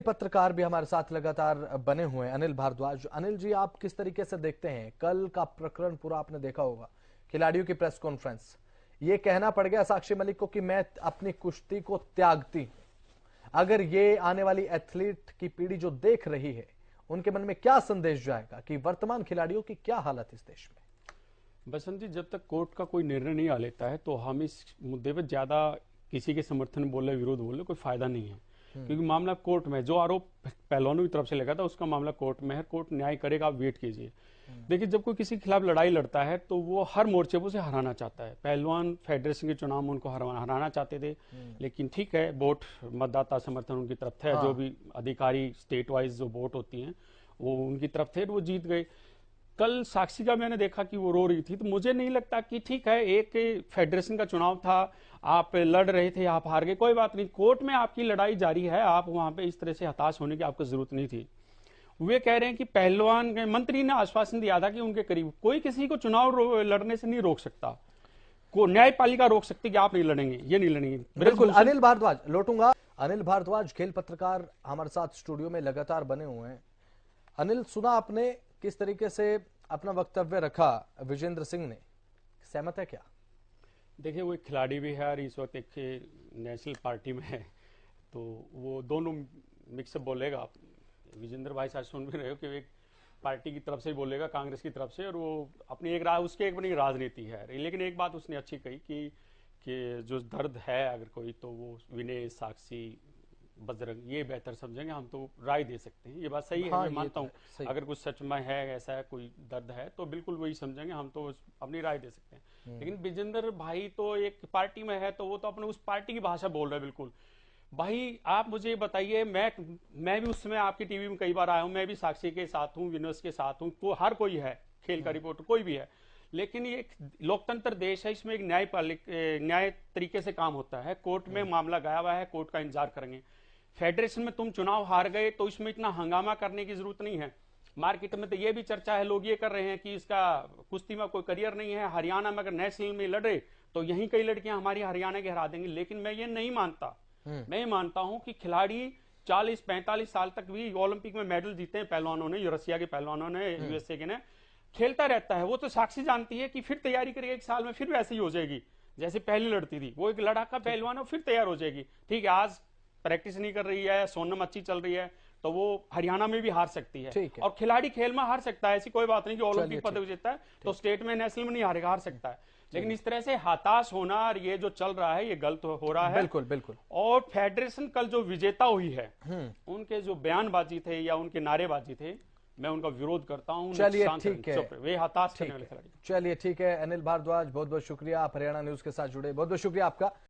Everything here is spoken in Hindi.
पत्रकार भी हमारे साथ लगातार बने हुए हैं, अनिल भारद्वाज। अनिल जी, आप किस तरीके से देखते हैं कल का प्रकरण? पूरा आपने देखा होगा, खिलाड़ियों की प्रेस कॉन्फ्रेंस, ये कहना पड़ गया साक्षी मलिक को कि मैं अपनी कुश्ती को त्यागती हूं। अगर ये आने वाली एथलीट की पीढ़ी जो देख रही है, उनके मन में क्या संदेश जाएगा कि वर्तमान खिलाड़ियों की क्या हालत इस देश में? बसंत जी, जब तक कोर्ट का कोई निर्णय नहीं आ लेता है तो हम इस मुद्दे पर ज्यादा किसी के समर्थन बोले विरोध बोले कोई फायदा नहीं है। क्योंकि मामला कोर्ट में, जो आरोप पहलवानों की तरफ से लगा था उसका मामला कोर्ट में है, कोर्ट न्याय करेगा, आप वेट कीजिए। देखिए, जब कोई किसी के खिलाफ लड़ाई लड़ता है तो वो हर मोर्चे पर उसे हराना चाहता है। पहलवान फेडरेशन के चुनाव में उनको हराना चाहते थे, लेकिन ठीक है, वोट मतदाता समर्थन उनकी तरफ थे। जो भी अधिकारी स्टेट वाइज जो वोट होती हैं वो उनकी तरफ थे, वो जीत गए। कल साक्षी का मैंने देखा कि वो रो रही थी, तो मुझे नहीं लगता कि ठीक है, एक फेडरेशन का चुनाव था, आप लड़ रहे थे, आप हार गए, कोई बात नहीं, कोर्ट में आपकी लड़ाई जारी है, आप वहां पे इस तरह से हताश होने की आपको जरूरत नहीं थी। वे कह रहे हैं कि पहलवान मंत्री ने आश्वासन दिया था कि उनके करीब कोई किसी को चुनाव लड़ने से नहीं रोक सकता, को न्यायपालिका रोक सकती कि आप नहीं लड़ेंगे, ये नहीं लड़ेंगे। बिल्कुल। अनिल भारद्वाज लौटूंगा। अनिल भारद्वाज खेल पत्रकार हमारे साथ स्टूडियो में लगातार बने हुए हैं। अनिल, सुना आपने किस तरीके से अपना वक्तव्य रखा विजेंद्र सिंह ने, सहमत है क्या? देखिए, वो एक खिलाड़ी भी है और इस वक्त एक नेशनल पार्टी में है, तो वो दोनों मिक्सअप बोलेगा। विजेंद्र भाई शायद सुन भी रहे हो कि एक पार्टी की तरफ से बोलेगा, कांग्रेस की तरफ से, और वो अपनी एक उसकी एक बड़ी राजनीति है। लेकिन एक बात उसने अच्छी कही कि जो दर्द है अगर कोई, तो वो विनय, साक्षी, बजरंग ये बेहतर समझेंगे, हम तो राय दे सकते हैं। ये बात सही है, मैं मानता हूँ। अगर कुछ सच में है, ऐसा है, कोई दर्द है, तो बिल्कुल वही समझेंगे, हम तो अपनी राय दे सकते हैं। लेकिन विजेंद्र भाई तो एक पार्टी में है, तो वो तो अपने उस पार्टी की भाषा बोल रहे हैं। बिल्कुल भाई, आप मुझे बताइए, मैं भी उसमें आपकी टीवी में कई बार आया हूं, मैं भी साक्षी के साथ हूं, विनोस के साथ हूं, हर कोई है, खेल का रिपोर्टर कोई भी है। लेकिन ये एक लोकतंत्र देश है, इसमें एक न्याय तरीके से काम होता है। कोर्ट में मामला गया हुआ है, कोर्ट का इंतजार करेंगे। फेडरेशन में तुम चुनाव हार गए तो इसमें इतना हंगामा करने की जरूरत नहीं है। मार्केट में तो ये भी चर्चा है, लोग ये कर रहे हैं कि इसका कुश्ती में कोई करियर नहीं है, हरियाणा में अगर नेशनल में लड़े तो यहीं कई लड़कियां हमारी हरियाणा के हरा देंगी। लेकिन मैं ये नहीं मानता। मैं ये मानता हूं कि खिलाड़ी 40-45 साल तक भी ओलंपिक में मेडल जीते हैं पहलवानों ने, रसिया के पहलवानों ने, यूएसए के ने, खेलता रहता है। वो तो साक्षी जानती है कि फिर तैयारी करेगी, एक साल में फिर वैसे ही हो जाएगी जैसे पहले लड़ती थी। वो एक लड़ाका पहलवान है, फिर तैयार हो जाएगी। ठीक है, आज प्रैक्टिस नहीं कर रही है, सोनम अच्छी चल रही है, तो वो हरियाणा में भी हार सकती है। और खिलाड़ी खेल में हार सकता है, ऐसी कोई बात नहीं कि ओलंपिक पदक जीतता है तो स्टेट में, नेशनल में नहीं हारेगा, हार सकता है। लेकिन इस तरह से हताश होना और ये जो चल रहा है, ये गलत हो रहा है। बिल्कुल बिल्कुल। और फेडरेशन कल जो विजेता हुई है, उनके जो बयानबाजी थे या उनके नारेबाजी थे, मैं उनका विरोध करता हूं। चलिए ठीक है, वे हताश करने वाले खिलाड़ी। चलिए ठीक है। अनिल भारद्वाज, बहुत बहुत शुक्रिया, आप हरियाणा न्यूज के साथ जुड़े, बहुत बहुत शुक्रिया आपका।